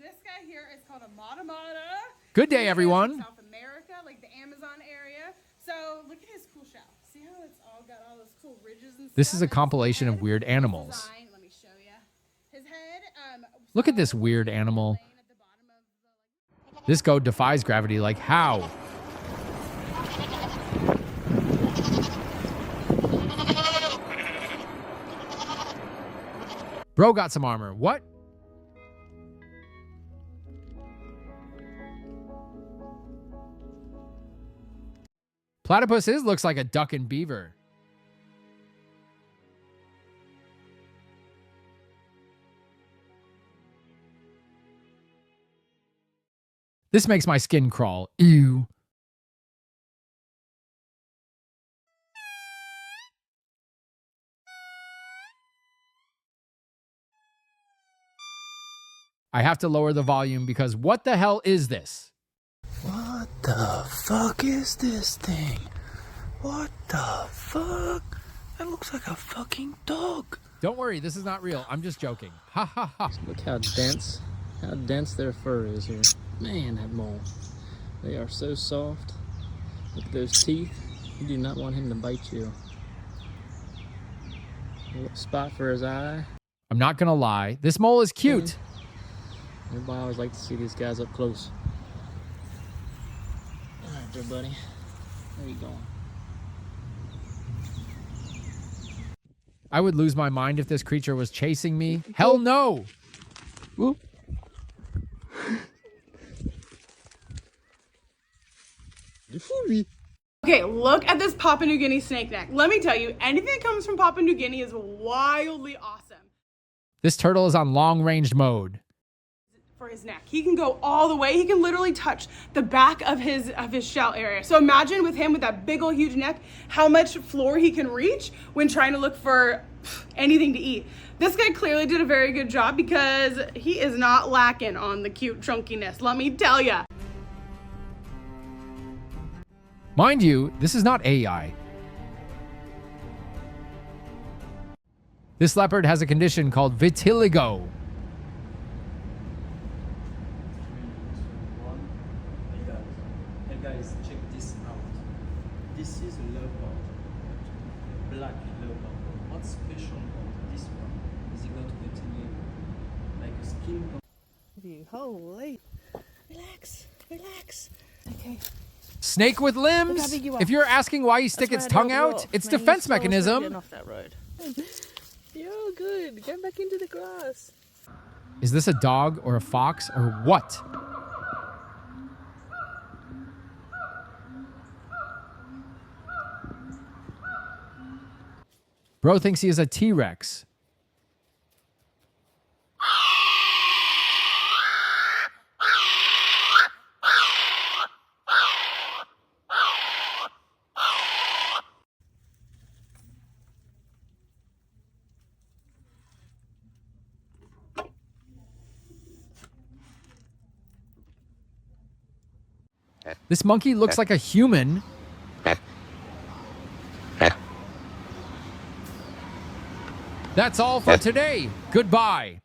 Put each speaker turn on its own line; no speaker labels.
this guy here is called a mata mata.
Good day, everyone.
South America, like the Amazon area. So look at his cool shell. See how it's all got all those cool ridges and stuff?
This is a compilation of weird animals.
Let me show you. His head.
Look at this weird animal. This goat defies gravity. Like how? Bro got some armor. What? Platypus looks like a duck and beaver. This makes my skin crawl. Ew. I have to lower the volume because what the hell is this?
What the fuck is this thing? What the fuck? That looks like a fucking dog.
Don't worry, this is not real. I'm just joking. Ha ha ha.
Look how dense their fur is here. Man, that mole. They are so soft. Look at those teeth. You do not want him to bite you. A little spot for his eye.
I'm not gonna lie. This mole is cute.
Everybody always like to see these guys up close. All right, there, buddy. Where you going?
I would lose my mind if this creature was chasing me. Hell no!
Whoop.
Okay, look at this Papua New Guinea snake neck. Let me tell you, anything that comes from Papua New Guinea is wildly awesome.
This turtle is on long-range mode.
For his neck, he can go all the way. He can literally touch the back of his shell area. So imagine with him with that big old huge neck, how much floor he can reach when trying to look for anything to eat. This guy clearly did a very good job because he is not lacking on the cute chunkiness. Let me tell ya.
Mind you, this is not AI. This leopard has a condition called vitiligo.
Hey guys, check this out. This is a leopard, black leopard. What's special about this one is it got vitiligo, like a skin.
Holy. Relax. Okay.
Snake with
Look how
limbs?
big you are.
If you're asking why you stick its tongue out, it's defense mechanism.
Off that road. You're good. Go back into the grass.
Is this a dog or a fox or what? Bro thinks he is a T-Rex. This monkey looks like a human. That's all for today. Goodbye.